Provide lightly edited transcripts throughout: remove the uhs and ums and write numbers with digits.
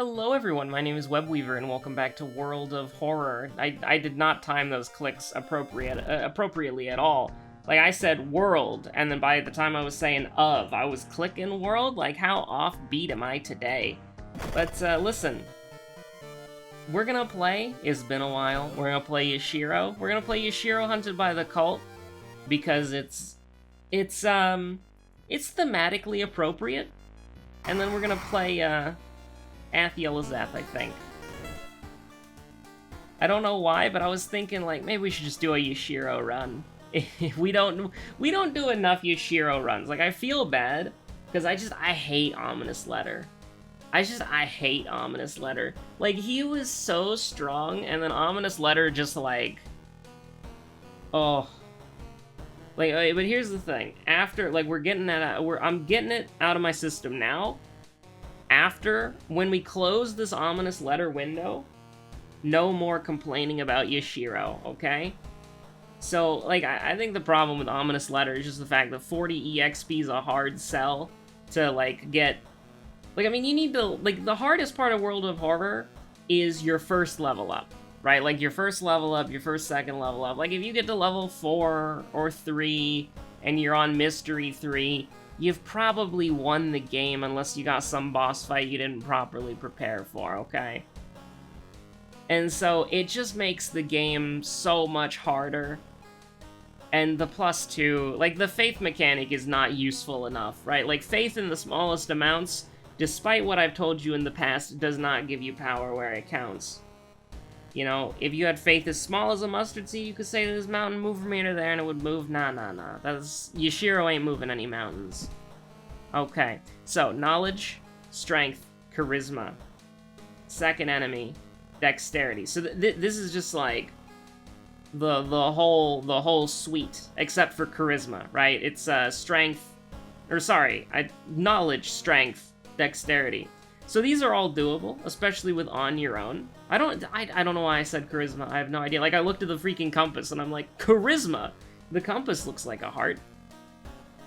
Hello everyone, my name is Webweaver and welcome back to World of Horror. I did not time those clicks appropriately at all. Like, I said world, and then by the time I was saying of, I was clicking world? Like, how offbeat am I today? But, listen. We're gonna play, it's been a while, we're gonna play Yashiro. We're gonna play Yashiro Hunted by the Cult, because it's thematically appropriate. And then we're gonna play, Athielazeth, I think. I don't know why, but I was thinking, like, maybe we should just do a Yashiro run. we don't do enough Yashiro runs. Like, I feel bad, because I hate Ominous Letter. I hate Ominous Letter. Like, he was so strong, and then Ominous Letter just, like... Oh. Like, but here's the thing. After, like, I'm getting it out of my system now. After, when we close this Ominous Letter window, no more complaining about Yashiro, okay? So, like, I think the problem with Ominous Letter is just the fact that 40 EXP is a hard sell to, like, get... Like, I mean, you need to... Like, the hardest part of World of Horror is your first level up, right? Like, your first level up, your first second level up. Like, if you get to level 4 or 3, and you're on Mystery 3... You've probably won the game unless you got some boss fight you didn't properly prepare for, okay? And so it just makes the game so much harder. And the +2, like, the faith mechanic is not useful enough, right? Like, faith in the smallest amounts, despite what I've told you in the past, does not give you power where it counts. You know, if you had faith as small as a mustard seed, you could say to this mountain, move from here to there, and it would move. Nah. Yashiro ain't moving any mountains. Okay, so, knowledge, strength, charisma. Second enemy, dexterity. So this is just like the whole suite, except for charisma, right? It's knowledge, strength, dexterity. So these are all doable, especially with on your own. I don't know why I said charisma. I have no idea. Like, I looked at the freaking compass and I'm like, charisma. The compass looks like a heart.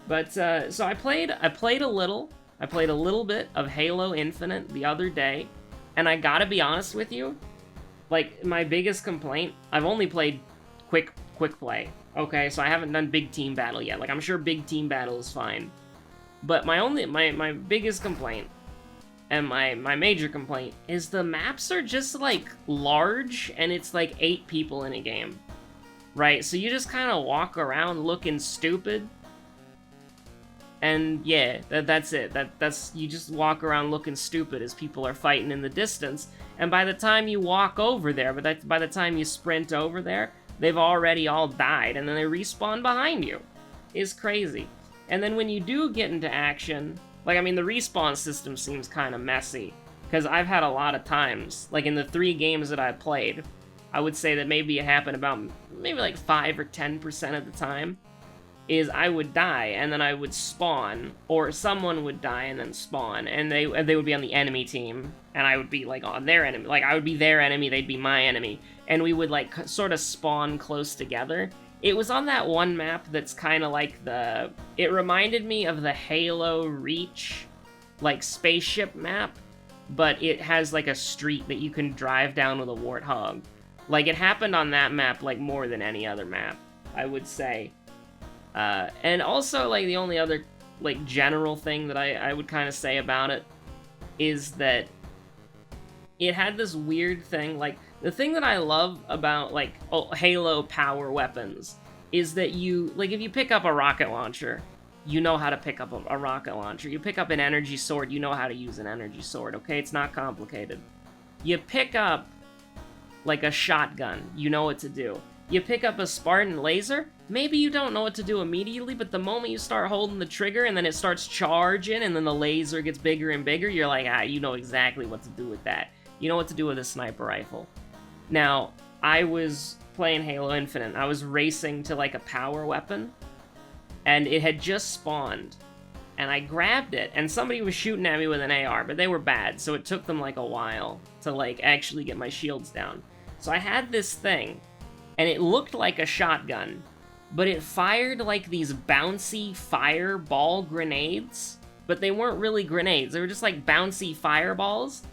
But so I played a little bit of Halo Infinite the other day, and I gotta be honest with you, like, my biggest complaint, I've only played quick play. Okay, so I haven't done big team battle yet. Like, I'm sure big team battle is fine. But my biggest complaint and my major complaint is the maps are just, like, large, and it's, like, 8 people in a game. Right? So you just kind of walk around looking stupid. And, yeah, that's it. You just walk around looking stupid as people are fighting in the distance. And by the time you walk over there, by the time you sprint over there, they've already all died, and then they respawn behind you. It's crazy. And then when you do get into action... Like, I mean, the respawn system seems kind of messy, because I've had a lot of times, like in the 3 games that I played, I would say that maybe it happened about, maybe like 5 or 10% of the time, is I would die, and then I would spawn, or someone would die and then spawn, and they would be on the enemy team, and I would be, like, on their enemy. Like, I would be their enemy, they'd be my enemy, and we would, like, sort of spawn close together. It was on that one map that's kind of like it reminded me of the Halo Reach, like, spaceship map, but it has, like, a street that you can drive down with a warthog. Like, it happened on that map, like, more than any other map, I would say. And also, like, the only other, like, general thing that I would kind of say about it is that it had this weird thing, like, the thing that I love about, like, Halo power weapons is that if you pick up a rocket launcher, you know how to pick up a rocket launcher. You pick up an energy sword, you know how to use an energy sword, okay? It's not complicated. You pick up, like, a shotgun, you know what to do. You pick up a Spartan laser, maybe you don't know what to do immediately, but the moment you start holding the trigger and then it starts charging and then the laser gets bigger and bigger, you're like, you know exactly what to do with that. You know what to do with a sniper rifle. Now, I was playing Halo Infinite. I was racing to, like, a power weapon, and it had just spawned. And I grabbed it, and somebody was shooting at me with an AR, but they were bad, so it took them, like, a while to, like, actually get my shields down. So I had this thing, and it looked like a shotgun, but it fired, like, these bouncy fireball grenades, but they weren't really grenades. They were just, like, bouncy fireballs.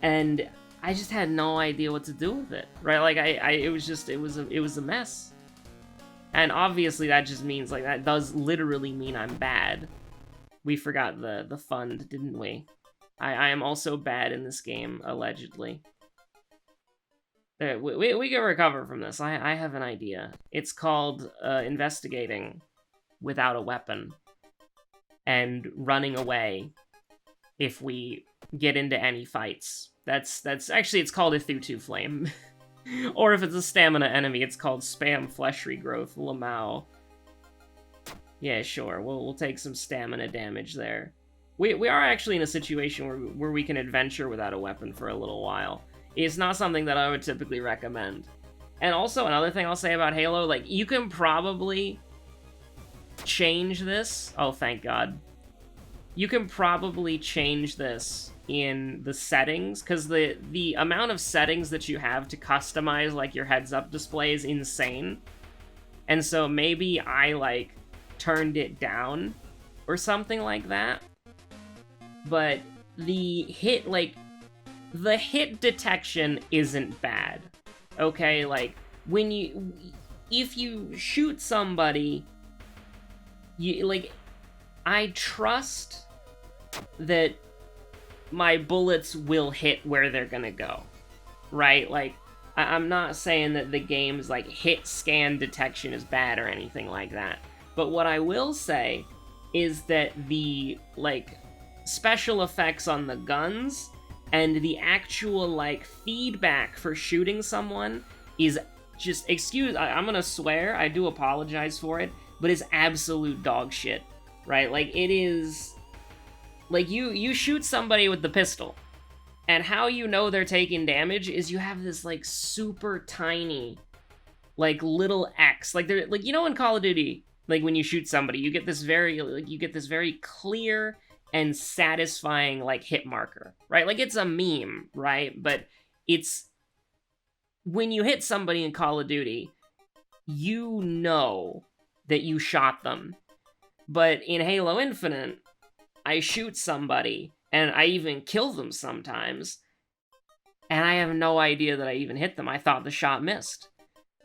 and I just had no idea what to do with it, right? Like, it was a mess. And obviously that just means, like, that does literally mean I'm bad. We forgot the fund, didn't we? I am also bad in this game, allegedly. We can recover from this. I have an idea. It's called investigating without a weapon and running away if we get into any fights. That's actually, it's called a Thutu Flame. Or if it's a stamina enemy, it's called Spam Flesh Regrowth Lamau. Yeah, sure. We'll take some stamina damage there. We are actually in a situation where we can adventure without a weapon for a little while. It's not something that I would typically recommend. And also, another thing I'll say about Halo, like, you can probably change this. Oh, thank God. You can probably change this in the settings, because the amount of settings that you have to customize, like, your heads-up display is insane. And so maybe I, like, turned it down or something like that. But the hit detection isn't bad. Okay, like, if you shoot somebody, I trust that my bullets will hit where they're gonna go, right? Like, I'm not saying that the game's, like, hit scan detection is bad or anything like that. But what I will say is that the, like, special effects on the guns and the actual, like, feedback for shooting someone is just, I'm gonna swear, I do apologize for it, but it's absolute dog shit, right? Like, it is, like, you shoot somebody with the pistol, and how you know they're taking damage is you have this, like, super tiny, like, little X, like, they're, like, you know, in Call of Duty, like, when you shoot somebody, you get this very clear and satisfying, like, hit marker, right? Like, it's a meme, right? But it's, when you hit somebody in Call of Duty, you know that you shot them. But in Halo Infinite, I shoot somebody, and I even kill them sometimes, and I have no idea that I even hit them. I thought the shot missed.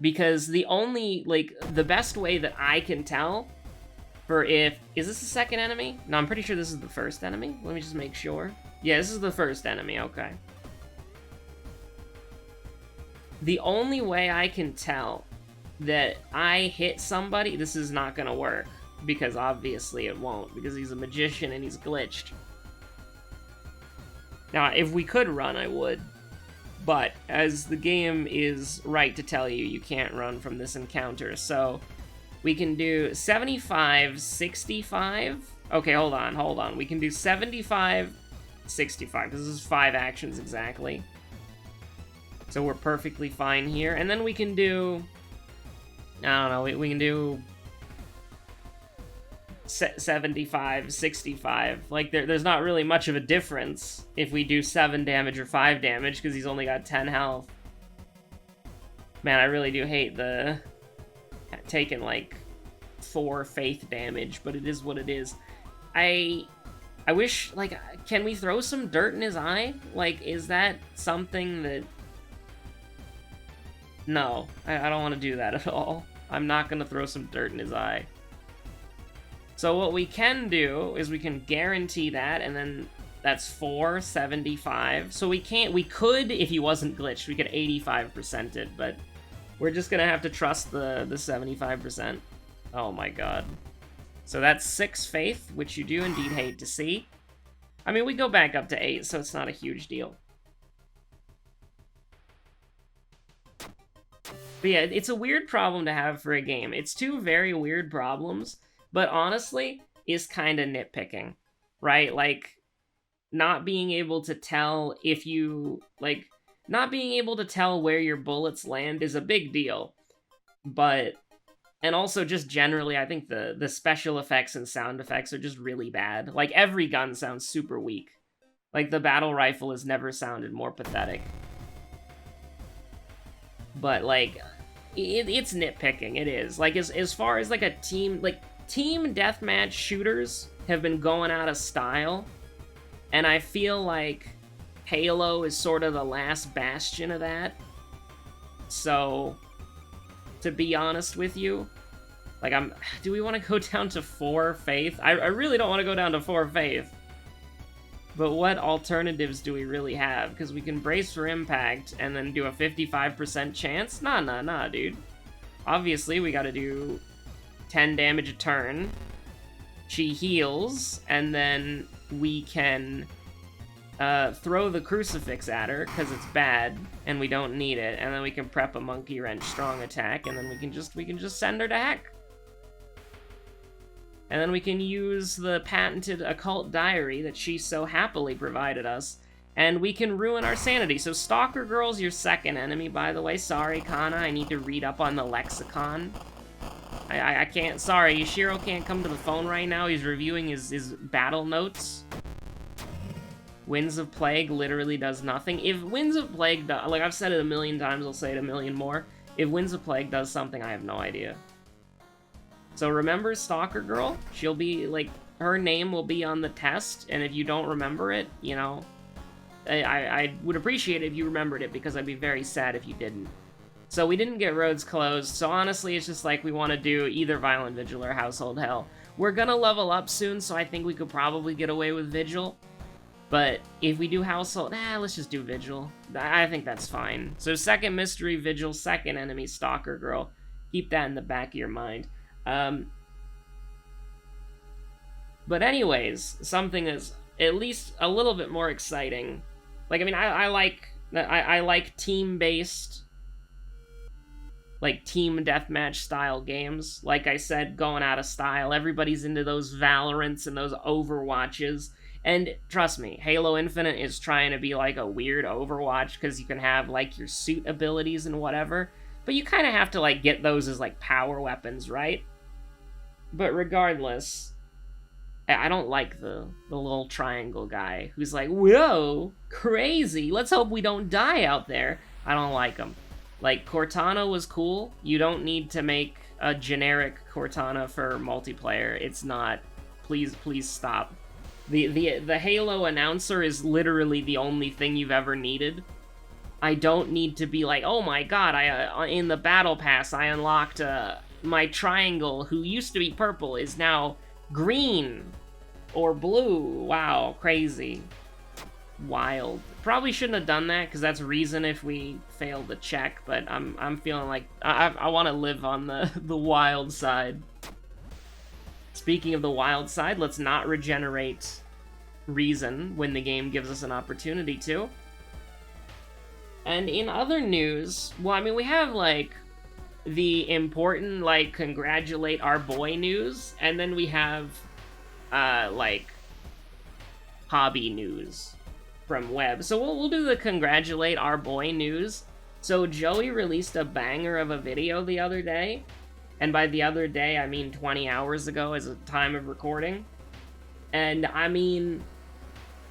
Because the only, like, the best way that I can tell for is this the second enemy? No, I'm pretty sure this is the first enemy. Let me just make sure. Yeah, this is the first enemy, okay. The only way I can tell that I hit somebody, this is not gonna work, because obviously it won't, because he's a magician and he's glitched. Now, if we could run, I would. But, as the game is right to tell you, you can't run from this encounter, so we can do 75, 65. Okay, hold on. We can do 75, 65, because this is 5 actions exactly. So we're perfectly fine here. And then we can do, I don't know, we can do 75, 65. Like, there's not really much of a difference if we do 7 damage or 5 damage, because he's only got 10 health. Man, I really do hate the taking, like, 4 faith damage, but it is what it is. I wish, like, can we throw some dirt in his eye? Like, is that something that... No, I don't want to do that at all. I'm not going to throw some dirt in his eye. So what we can do is we can guarantee that, and then that's 475. So we could, if he wasn't glitched, we could 85% it, but we're just gonna have to trust the 75%. Oh my god. So that's 6 faith, which you do indeed hate to see. I mean, we go back up to 8, so it's not a huge deal. But yeah, it's a weird problem to have for a game. It's 2 very weird problems, but honestly, is kind of nitpicking, right? Like, not being able to tell if you, like, not being able to tell where your bullets land is a big deal. But, and also just generally, I think the special effects and sound effects are just really bad. Like, every gun sounds super weak. Like, the battle rifle has never sounded more pathetic. But, like, it's nitpicking, it is. Like, as far as, like, a team, like, team deathmatch shooters have been going out of style, and I feel like Halo is sort of the last bastion of that. So, to be honest with you, like, do we want to go down to 4 faith? I really don't want to go down to 4 faith. But what alternatives do we really have? Because we can brace for impact and then do a 55% chance? Nah, dude. Obviously, we gotta do 10 damage a turn. She heals, and then we can throw the crucifix at her, because it's bad, and we don't need it, and then we can prep a monkey wrench strong attack, and then we can just send her to heck. And then we can use the patented occult diary that she so happily provided us, and we can ruin our sanity. So Stalker Girl's your second enemy, by the way. Sorry, Kana, I need to read up on the lexicon. I can't, sorry, Yashiro can't come to the phone right now. He's reviewing his battle notes. Winds of Plague literally does nothing. If Winds of Plague does, like I've said it a million times, I'll say it a million more. If Winds of Plague does something, I have no idea. So remember Stalker Girl? She'll be, like, her name will be on the test, and if you don't remember it, you know, I would appreciate it if you remembered it, because I'd be very sad if you didn't. So we didn't get roads closed, so honestly, it's just like we want to do either Violent Vigil or Household Hell. We're gonna level up soon, so I think we could probably get away with Vigil. But if we do Household, let's just do Vigil. I think that's fine. So second Mystery Vigil, second enemy Stalker Girl. Keep that in the back of your mind. But anyways, something that's at least a little bit more exciting. Like, I mean, I like team-based, like, team deathmatch style games. Like I said, going out of style. Everybody's into those Valorants and those Overwatches. And trust me, Halo Infinite is trying to be like a weird Overwatch, because you can have, like, your suit abilities and whatever. But you kind of have to, like, get those as, like, power weapons, right? But regardless, I don't like the little triangle guy who's like, whoa, crazy, let's hope we don't die out there. I don't like him. Like, Cortana was cool. You don't need to make a generic Cortana for multiplayer. It's not. Please stop. The Halo announcer is literally the only thing you've ever needed. I don't need to be like, oh my god, in the battle pass I unlocked my triangle, who used to be purple, is now green or blue. Wow, crazy. Wild. Probably shouldn't have done that, because that's reason if we fail the check, but I'm feeling like I want to live on the wild side. Speaking of the wild side, let's not regenerate reason when the game gives us an opportunity to. And in other news, well, I mean, we have, like, the important, like, congratulate our boy news, and then we have, like, hobby news from Web. So we'll do the congratulate our boy news. So Joey released a banger of a video the other day, and by the other day, I mean 20 hours ago as a time of recording. And, I mean,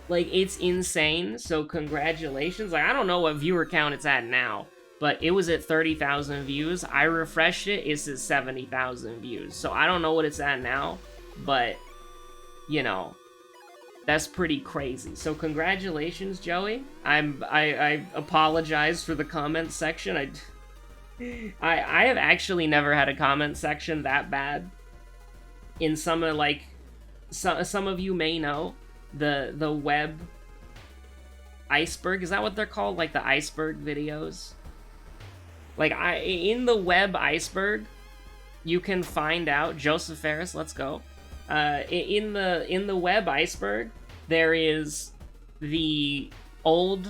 like, it's insane, so congratulations. Like, I don't know what viewer count it's at now, but it was at 30,000 views. I refreshed it, it's at 70,000 views. So I don't know what it's at now, but, you know, that's pretty crazy. So congratulations, Joey. I apologize for the comment section. I have actually never had a comment section that bad. In some of, like, some of you may know, the web iceberg, is that what they're called? Like the iceberg videos? Like, in the web iceberg, you can find out, Joseph Ferris, let's go. In the web iceberg, there is the old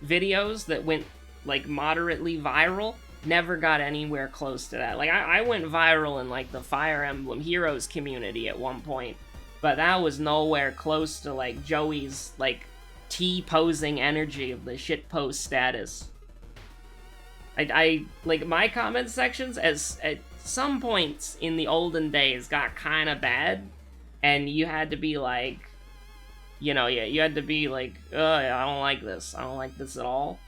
videos that went, like, moderately viral. Never got anywhere close to that. Like, I went viral in, like, the Fire Emblem Heroes community at one point, but that was nowhere close to, like, Joey's, like, T-posing energy of the shitpost status. I like, my comment sections, at some points in the olden days, got kind of bad, and you had to be like, you know, yeah, you had to be like, I don't like this. I don't like this at all.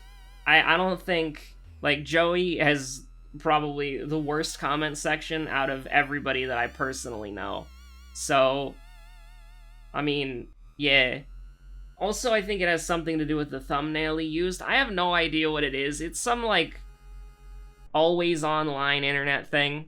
I don't think, like, Joey has probably the worst comment section out of everybody that I personally know. So, I mean, yeah. Also, I think it has something to do with the thumbnail he used. I have no idea what it is. It's some, like, always online internet thing.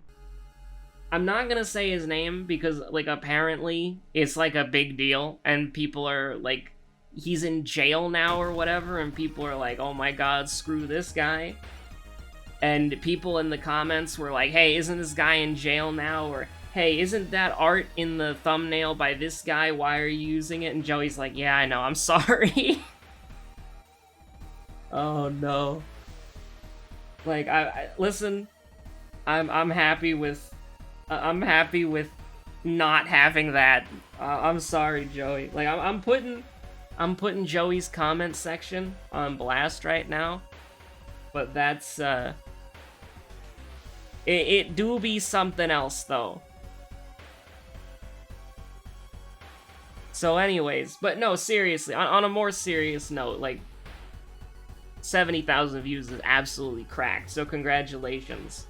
I'm not gonna say his name because, like, apparently it's, like, a big deal, and people are, like, he's in jail now or whatever, and people are like, oh my god, screw this guy. And people in the comments were like, hey, isn't this guy in jail now? Or, hey, isn't that art in the thumbnail by this guy? Why are you using it? And Joey's like, yeah, I know, I'm sorry. Oh, no. Like, listen, I'm happy with not having that. I'm sorry, Joey. Like, I'm putting Joey's comment section on blast right now. But that's, it do be something else, though. So anyways, but no, seriously, on a more serious note, like, 70,000 views is absolutely cracked, so congratulations.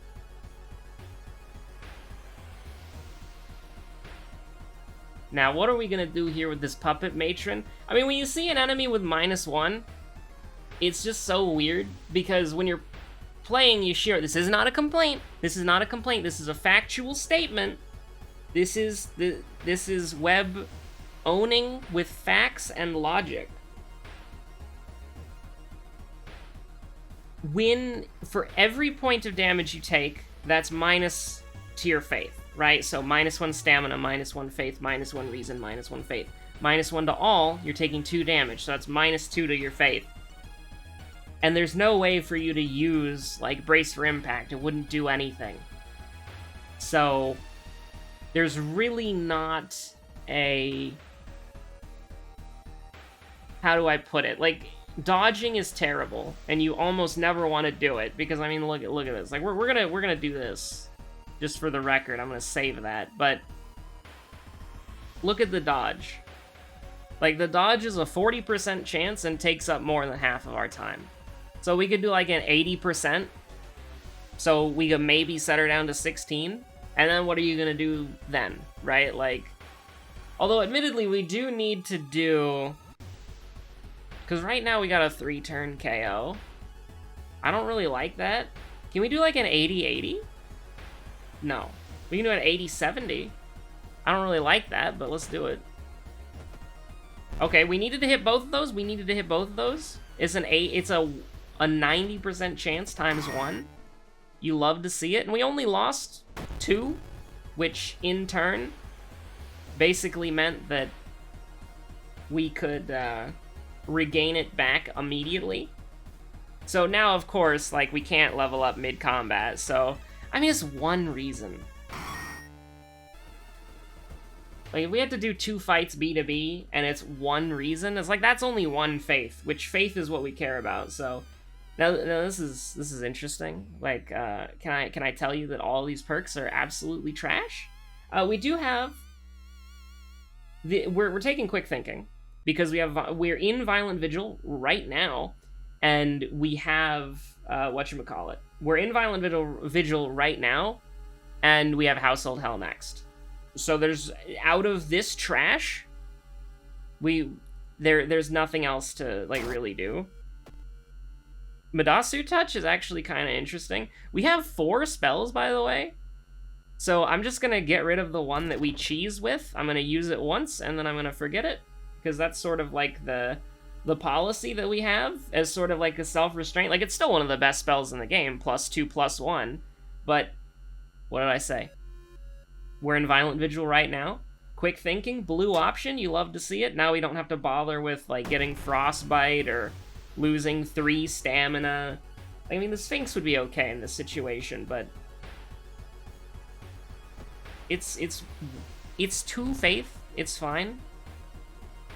Now, what are we gonna do here with this puppet matron? I mean, when you see an enemy with -1, it's just so weird, because when you're playing Yashiro, this is not a complaint, this is not a complaint, this is a factual statement. This is web owning with facts and logic. When, for every point of damage you take, that's minus to your faith, right? So -1 stamina, -1 faith, -1 reason, -1 faith. -1 to all, you're taking 2 damage, so that's -2 to your faith. And there's no way for you to use, like, Brace for Impact. It wouldn't do anything. So, there's really not a... How do I put it? Like, dodging is terrible, and you almost never want to do it, because, I mean, look at this. Like, we're gonna do this. Just for the record, I'm gonna save that, but... Look at the dodge. Like, the dodge is a 40% chance and takes up more than half of our time. So we could do like an 80%. So we could maybe set her down to 16. And then what are you gonna do then, right? Like, although admittedly we do need to do... Because right now we got a 3-turn KO. I don't really like that. Can we do like an 80-80? No. We can do an 80-70. I don't really like that, but let's do it. Okay, we needed to hit both of those. We needed to hit both of those. It's a 90% chance times 1. You love to see it. And we only lost 2, which in turn basically meant that we could regain it back immediately. So now, of course, like, we can't level up mid-combat. So, I mean, it's one reason. Like, if we had to do 2 fights B2B, and it's one reason, it's like, that's only one faith, which faith is what we care about, so... Now this is interesting. Like, can I tell you that all these perks are absolutely trash? We do have... We're taking quick thinking, because we're in Violent Vigil right now, and we have, whatchamacallit. We're in Violent Vigil right now, and we have Household Hell next. So there's, out of this trash, there's nothing else to, like, really do. Madasu Touch is actually kind of interesting. We have 4 spells, by the way. So I'm just going to get rid of the one that we cheese with. I'm going to use it once, and then I'm going to forget it. Because that's sort of like the policy that we have, as sort of like a self-restraint. Like, it's still one of the best spells in the game, +2/+1. But, what did I say? We're in Violent Vigil right now. Quick thinking, blue option, you love to see it. Now we don't have to bother with, like, getting Frostbite or losing 3 stamina. I mean, the Sphinx would be okay in this situation, but... It's 2 faith. It's fine.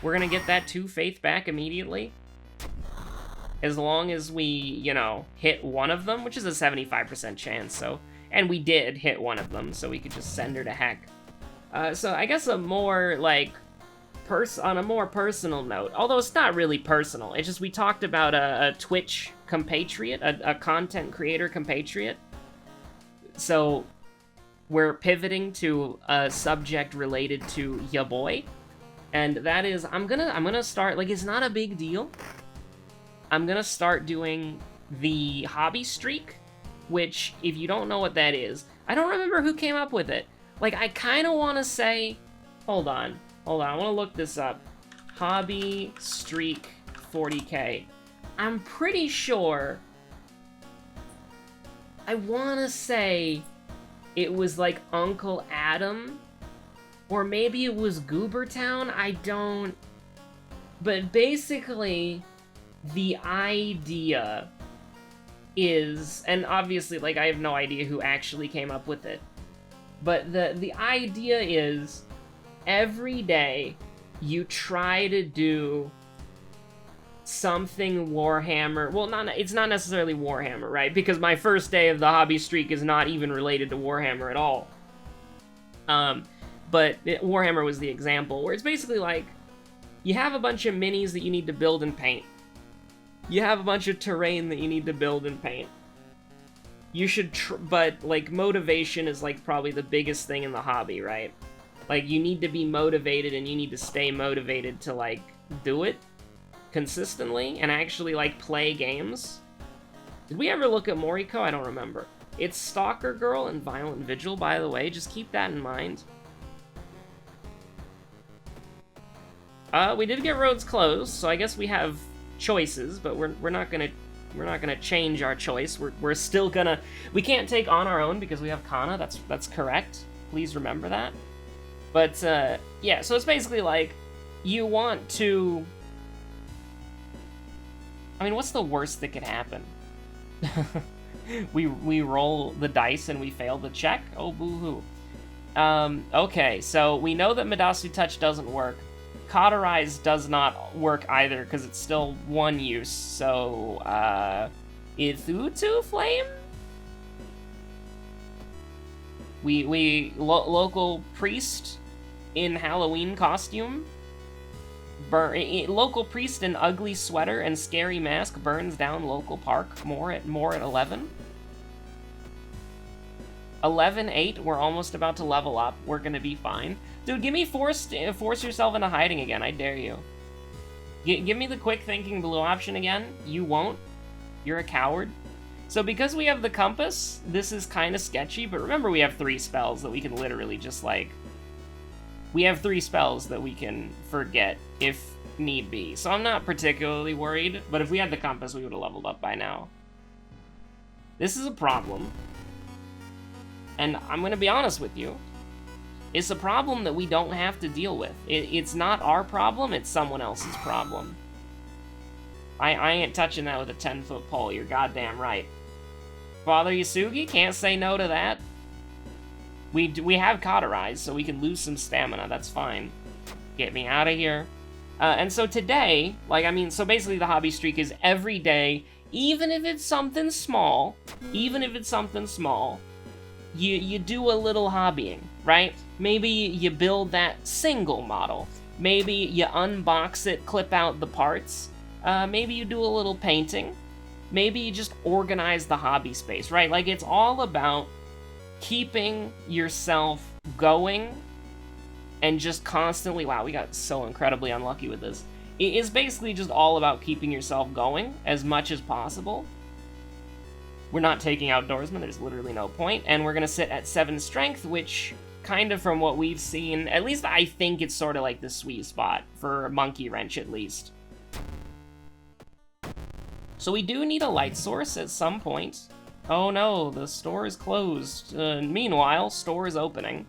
We're gonna get that 2 faith back immediately. As long as we, you know, hit one of them, which is a 75% chance, so... And we did hit one of them, so we could just send her to heck. So I guess a more, like, on a more personal note, although it's not really personal, it's just we talked about a Twitch compatriot, a content creator compatriot. So we're pivoting to a subject related to ya boy. And that is, I'm gonna start, like, it's not a big deal. I'm gonna start doing the hobby streak, which, if you don't know what that is, I don't remember who came up with it. Like, I kind of want to say, hold on, I want to look this up. Hobby streak 40K. I'm pretty sure, I want to say it was like Uncle Adam, or maybe it was Goobertown, I don't, but basically, the idea is, and obviously, like, I have no idea who actually came up with it, but the idea is, every day, you try to do something Warhammer, well, it's not necessarily Warhammer, right? Because my first day of the hobby streak is not even related to Warhammer at all. But Warhammer was the example, where it's basically like, you have a bunch of minis that you need to build and paint. You have a bunch of terrain that you need to build and paint. You should, but, like, motivation is, like, probably the biggest thing in the hobby, right? Like, you need to be motivated, and you need to stay motivated to, like, do it consistently, and actually, like, play games. Did we ever look at Moriko? I don't remember. It's Stalker Girl and Violent Vigil, by the way, just keep that in mind. We did get roads closed, so I guess we have choices, but we're not gonna change our choice. We're still gonna, we can't take on our own because we have Kana. That's correct. Please remember that. But yeah, so it's basically like, you want to, I mean, what's the worst that could happen? we roll the dice and we fail the check. Oh, boo-hoo. Okay, so we know that Midasu Touch doesn't work. Cauterize does not work either, because it's still one use, so, Ithutu Flame? Local priest in Halloween costume? Local priest in ugly sweater and scary mask burns down local park. More at 11. 11-8, we're almost about to level up. We're gonna be fine. Dude, give me force yourself into hiding again, I dare you. Give me the quick thinking blue option again. You won't. You're a coward. So because we have the compass, this is kind of sketchy, but remember we have 3 spells that we can literally just, like... We have 3 spells that we can forget if need be. So I'm not particularly worried, but if we had the compass, we would have leveled up by now. This is a problem. And I'm gonna be honest with you. It's a problem that we don't have to deal with. It's not our problem, it's someone else's problem. I ain't touching that with a 10-foot pole, you're goddamn right. Father Yasugi, can't say no to that. We have Cauterize, so we can lose some stamina, that's fine. Get me out of here. And so today, like, I mean, so basically the hobby streak is every day, even if it's something small, you do a little hobbying, right? Maybe you build that single model. Maybe you unbox it, clip out the parts. Maybe you do a little painting. Maybe you just organize the hobby space, right? Like, it's all about keeping yourself going and just constantly... Wow, we got so incredibly unlucky with this. It is basically just all about keeping yourself going as much as possible. We're not taking Outdoorsman, there's literally no point, and we're gonna sit at 7 strength, which, kind of from what we've seen, at least I think it's sort of like the sweet spot for Monkey Wrench, at least. So we do need a light source at some point. Oh no, the store is closed. Meanwhile, store is opening.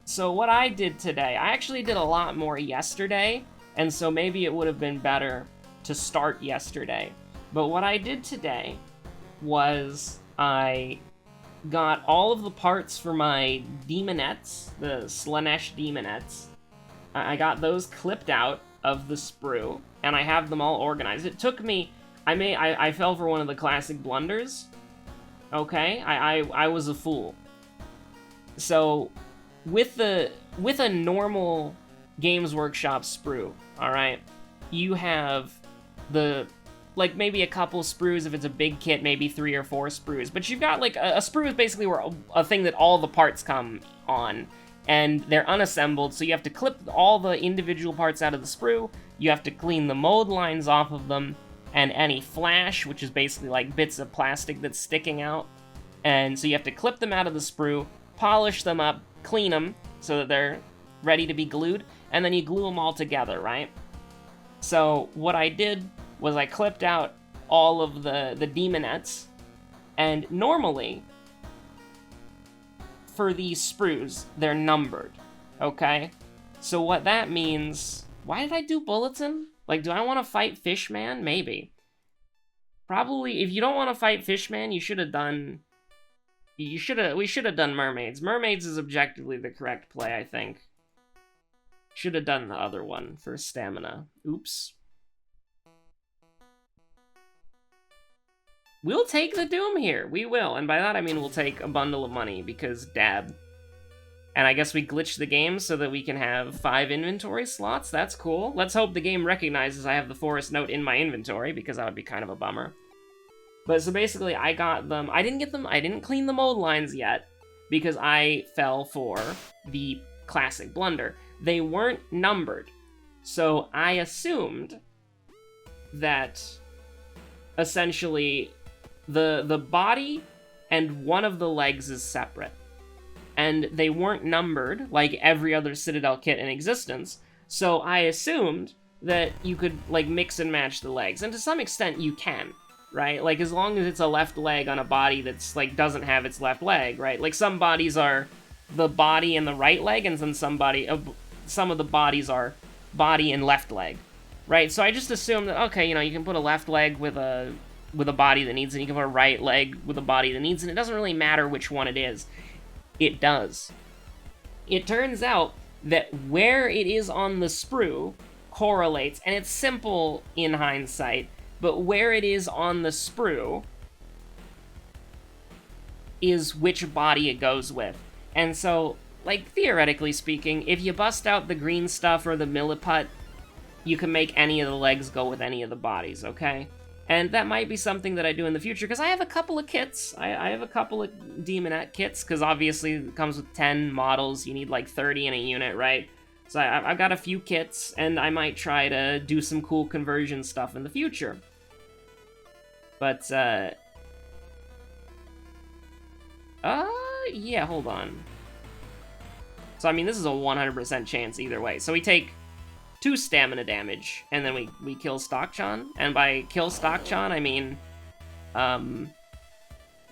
So what I did today, I actually did a lot more yesterday, and so maybe it would have been better to start yesterday. But what I did today was I got all of the parts for my demonettes, the Slanesh demonettes. I got those clipped out of the sprue, and I have them all organized. It took me... I fell for one of the classic blunders. Okay? I was a fool. So, with a normal Games Workshop sprue, alright, you have the... like, maybe a couple sprues. If it's a big kit, maybe 3 or 4 sprues. But you've got, like, a sprue is basically where a thing that all the parts come on. and they're unassembled, so you have to clip all the individual parts out of the sprue, you have to clean the mold lines off of them, and any flash, which is basically like bits of plastic that's sticking out, and so you have to clip them out of the sprue, polish them up, clean them, so that they're ready to be glued, and then you glue them all together, right? So what I did was I clipped out all of the demonettes, and normally, for these sprues, they're numbered, okay? So what that means... Why did I do Bulletin? Like, do I want to fight Fishman? Maybe. Probably, if you don't want to fight Fishman, you should have done... We should have done Mermaids. Mermaids is objectively the correct play, I think. Should have done the other one for stamina. Oops. We'll take the Doom here. We will. And by that, I mean we'll take a bundle of money, because dab. And I guess we glitched the game so that we can have 5 inventory slots. That's cool. Let's hope the game recognizes I have the Forest Note in my inventory, because that would be kind of a bummer. But so basically, I got them. I didn't clean the mold lines yet, because I fell for the classic blunder. They weren't numbered. So I assumed that essentially the body and one of the legs is separate. And they weren't numbered like every other Citadel kit in existence. So I assumed that you could like mix and match the legs. And to some extent you can, right? Like as long as it's a left leg on a body that's like doesn't have its left leg, right? Like some bodies are the body and the right leg, and then some of the bodies are body and left leg, right? So I just assumed that, okay, you know, you can put a left leg with a body that needs it, and you can put a right leg with a body that needs it, and it doesn't really matter which one it is. It does. It turns out that where it is on the sprue correlates, and it's simple in hindsight, but where it is on the sprue is which body it goes with. And so, like, theoretically speaking, if you bust out the green stuff or the milliput, you can make any of the legs go with any of the bodies, okay? And that might be something that I do in the future, because I have a couple of kits. I have a couple of Demonette kits, because obviously it comes with 10 models. You need like 30 in a unit, right? So I've got a few kits, and I might try to do some cool conversion stuff in the future. But, yeah, hold on. So, I mean, this is a 100% chance either way. So we take 2 stamina damage, and then we kill Stockchan. And by kill Stockchan, I mean,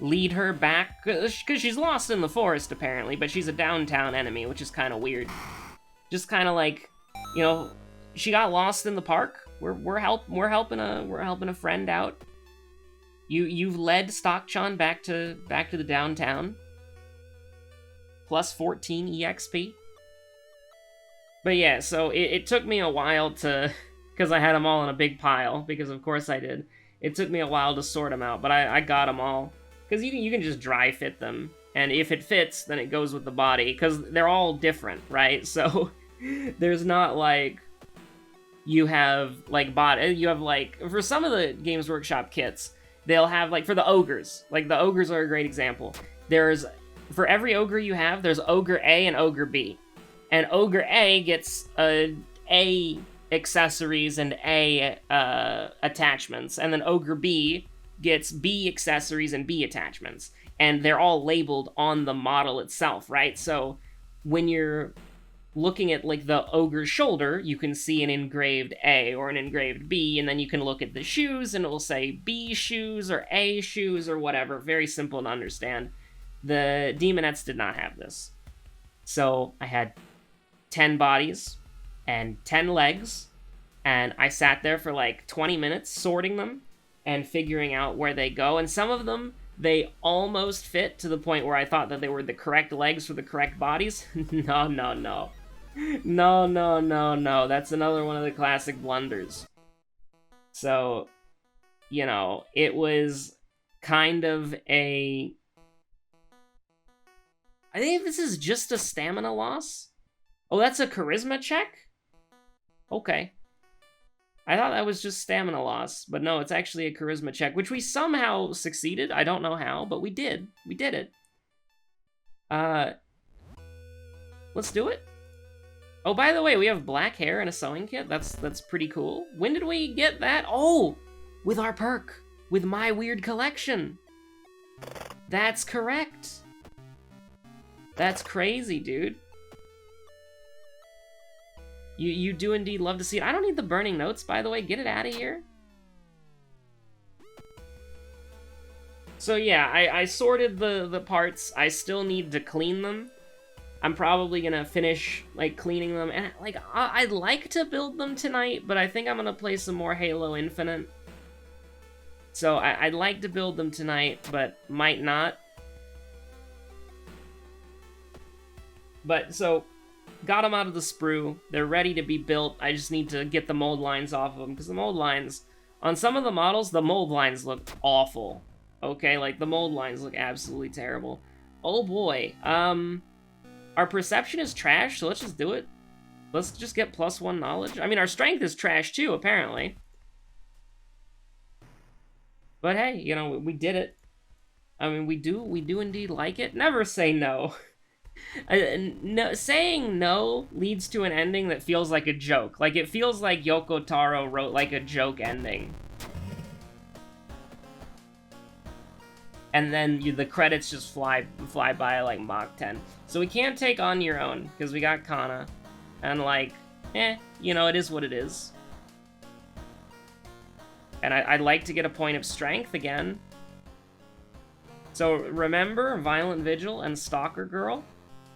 lead her back, because she's lost in the forest, apparently, but she's a downtown enemy, which is kind of weird. Just kind of like, you know, she got lost in the park. We're helping a friend out. You've led Stockchan back to the downtown. Plus 14 EXP. But yeah, so it took me a while to, because I had them all in a big pile, because of course I did. It took me a while to sort them out, but I got them all. Because you can just dry fit them, and if it fits, then it goes with the body, because they're all different, right? So there's not like, you have like for some of the Games Workshop kits, they'll have like, for the ogres, like the ogres are a great example. For every ogre you have, there's Ogre A and Ogre B. And Ogre A gets A accessories and A attachments, and then Ogre B gets B accessories and B attachments. And they're all labeled on the model itself, right? So when you're looking at like the ogre's shoulder, you can see an engraved A or an engraved B, and then you can look at the shoes and it will say B shoes or A shoes or whatever. Very simple to understand. The Demonettes did not have this. So I had 10 bodies and 10 legs, and I sat there for like 20 minutes sorting them and figuring out where they go, and some of them, they almost fit to the point where I thought that they were the correct legs for the correct bodies. No. No. That's another one of the classic blunders. So, you know, it was kind of a... I think this is just a stamina loss. Oh, that's a charisma check? Okay. I thought that was just stamina loss, but no, it's actually a charisma check, which we somehow succeeded. I don't know how, but we did. We did it. Let's Let's do it. Oh, by the way, we have black hair and a sewing kit. That's pretty cool. When did we get that? Oh, with our perk. With My Weird Collection. That's correct. That's crazy, dude. You do indeed love to see it. I don't need the burning notes, by the way. Get it out of here. So yeah, I sorted the parts. I still need to clean them. I'm probably gonna finish, like, cleaning them. And, like, I'd like to build them tonight, but I think I'm gonna play some more Halo Infinite. So I'd like to build them tonight, but might not. But, so, got them out of the sprue. They're ready to be built. I just need to get the mold lines off of them, because the mold lines, on some of the models, the mold lines look awful. Okay, like, the mold lines look absolutely terrible. Oh boy, our perception is trash, so let's just do it. Let's just get +1 knowledge. I mean, our strength is trash too, apparently. But hey, you know, we did it. I mean, we do indeed like it. Never say no. No, saying no leads to an ending that feels like a joke. Like, it feels like Yoko Taro wrote, like, a joke ending. And then the credits just fly by like Mach 10. So we can't take on your own, because we got Kana. And, like, you know, it is what it is. And I'd like to get a point of strength again. So remember, Violent Vigil and Stalker Girl.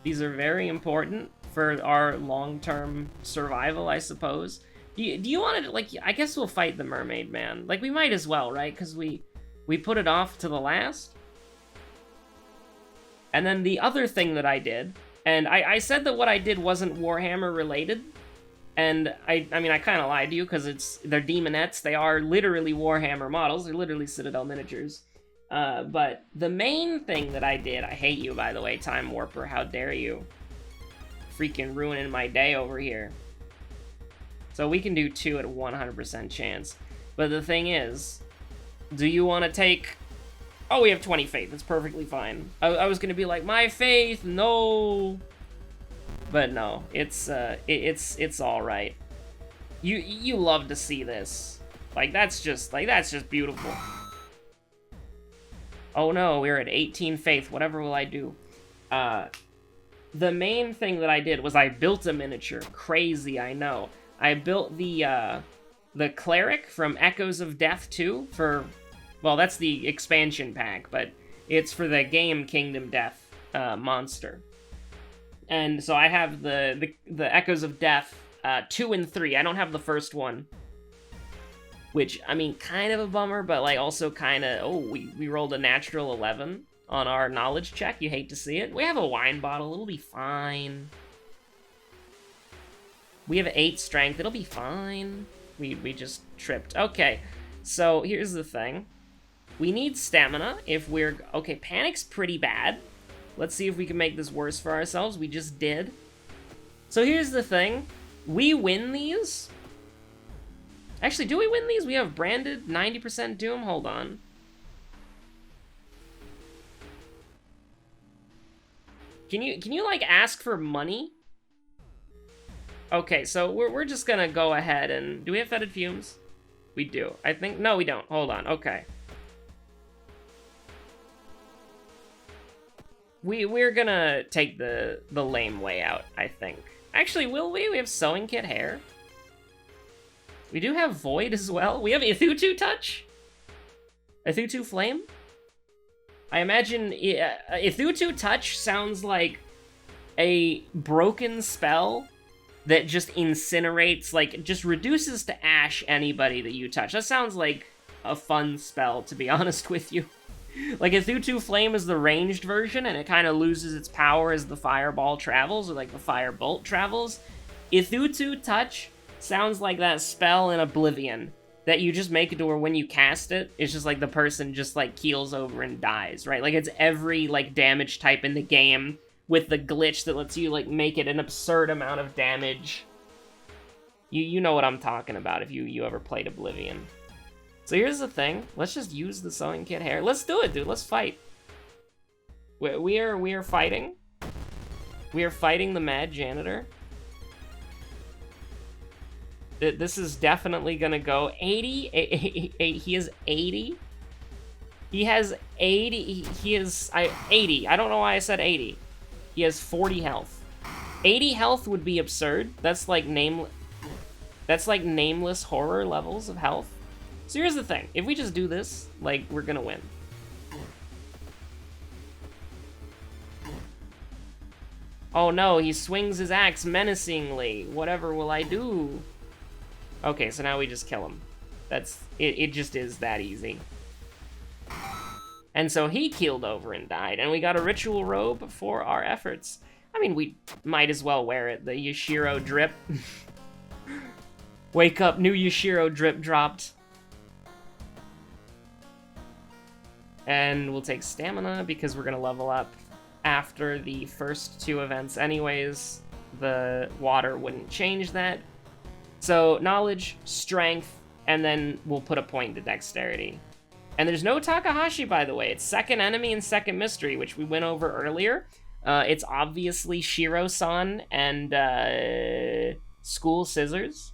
These are very important for our long-term survival, I suppose. Do you want to, like, I guess we'll fight the Mermaid Man. Like, we might as well, right? Because we put it off to the last. And then the other thing that I did, and I said that what I did wasn't Warhammer related, and I mean, I kind of lied to you, because they're demonettes. They are literally Warhammer models. They're literally Citadel miniatures. But the main thing that I did, I hate you, by the way, Time Warper, how dare you. Freaking ruining my day over here. So we can do 2 at a 100% chance. But the thing is, do you want to take... Oh, we have 20 faith. That's perfectly fine. I was gonna be like, my faith, no. But no, it's all right. You love to see this. Like, that's just beautiful. Oh no, we're at 18 faith. Whatever will I do? The main thing that I did was I built a miniature. Crazy, I know. I built the cleric from Echoes of Death 2 for... Well, that's the expansion pack, but it's for the game Kingdom Death monster. And so I have the Echoes of Death 2 and 3. I don't have the first one. Which, I mean, kind of a bummer, but, like, also kind of... Oh, we rolled a natural 11 on our knowledge check. You hate to see it. We have a wine bottle. It'll be fine. We have 8 strength. It'll be fine. We just tripped. Okay, so here's the thing. We need stamina if we're... Okay, panic's pretty bad. Let's see if we can make this worse for ourselves. We just did. So here's the thing. We win these. Actually, do we win these? We have branded 90% Doom. Hold on. Can you like ask for money? Okay, so we're just gonna go ahead and... Do we have fetid fumes? We do. I think... No, we don't. Hold on. Okay. We're gonna take the lame way out, I think. Actually, will we? We have sewing kit hair. We do have Void as well. We have Ithutu Touch? Ithutu Flame? I imagine Ithutu Touch sounds like a broken spell that just incinerates, like, just reduces to ash anybody that you touch. That sounds like a fun spell, to be honest with you. Like, Ithutu Flame is the ranged version, and it kind of loses its power as the fireball travels, or, like, the firebolt travels. Ithutu Touch sounds like that spell in Oblivion, that you just make it to where when you cast it, it's just like the person just, like, keels over and dies, right? Like, it's every, like, damage type in the game with the glitch that lets you, like, make it an absurd amount of damage. You know what I'm talking about if you ever played Oblivion. So here's the thing. Let's just use the sewing kit hair. Let's do it, dude. Let's fight. We are fighting. We are fighting the mad janitor. This is definitely gonna go 80. He is 80. He has 80. He is 80. I don't know why I said 80. He has 40 health. 80 health would be absurd. That's like nameless horror levels of health. So here's the thing. If we just do this, like, we're gonna win. Oh no, he swings his axe menacingly. Whatever will I do? Okay, so now we just kill him. It just is that easy. And so he keeled over and died, and we got a ritual robe for our efforts. I mean, we might as well wear it. The Yashiro drip. Wake up, new Yashiro drip dropped. And we'll take stamina because we're gonna level up after the first 2 events anyways. The water wouldn't change that. So knowledge, strength, and then we'll put a point into dexterity. And there's no Takahashi, by the way. It's second enemy and second mystery, which we went over earlier. It's obviously Shiro-san and School Scissors.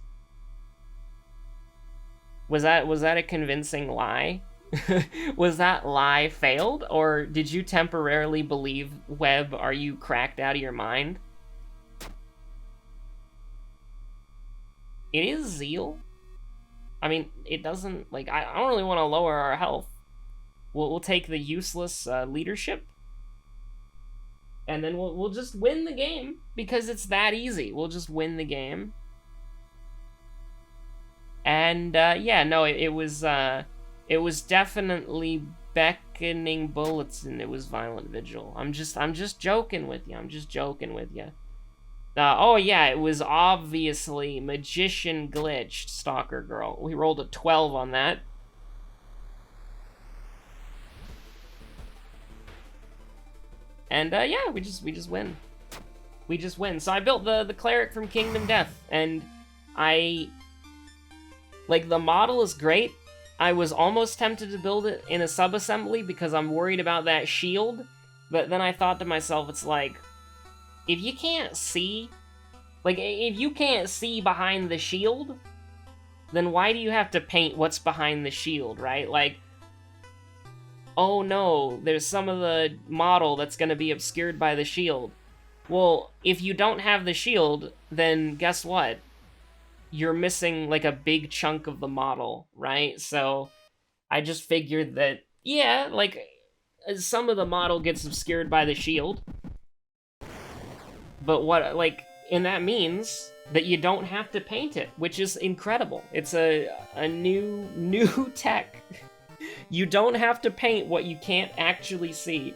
Was that a convincing lie? Was that lie failed? Or did you temporarily believe, Web, are you cracked out of your mind? It is Zeal. I mean, it doesn't, like, I don't really want to lower our health. We'll take the useless leadership. And then we'll just win the game, because it's that easy. We'll just win the game. And, yeah, no, it was definitely beckoning bulletin. It was violent vigil. I'm just joking with you. I'm just joking with you. Oh yeah, it was obviously magician glitched stalker girl. We rolled a 12 on that. And yeah, we just win. We just win. So I built the cleric from Kingdom Death, and the model is great. I was almost tempted to build it in a sub-assembly because I'm worried about that shield, but then I thought to myself, it's like, if you can't see, if you can't see behind the shield, then why do you have to paint what's behind the shield, right? Like, oh no, there's some of the model that's gonna be obscured by the shield. Well, if you don't have the shield, then guess what? You're missing, like, a big chunk of the model, right? So I just figured that, yeah, like, some of the model gets obscured by the shield. But what, like, and that means that you don't have to paint it, which is incredible. It's a new tech. You don't have to paint what you can't actually see.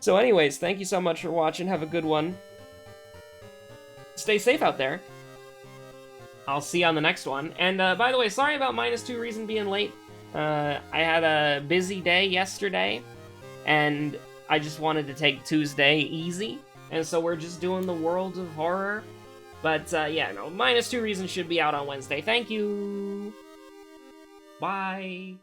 So anyways, thank you so much for watching. Have a good one. Stay safe out there. I'll see you on the next one. And by the way, sorry about -2 reason being late. I had a busy day yesterday, and I just wanted to take Tuesday easy. And so we're just doing the World of Horror. But yeah, no, -2 reason should be out on Wednesday. Thank you. Bye.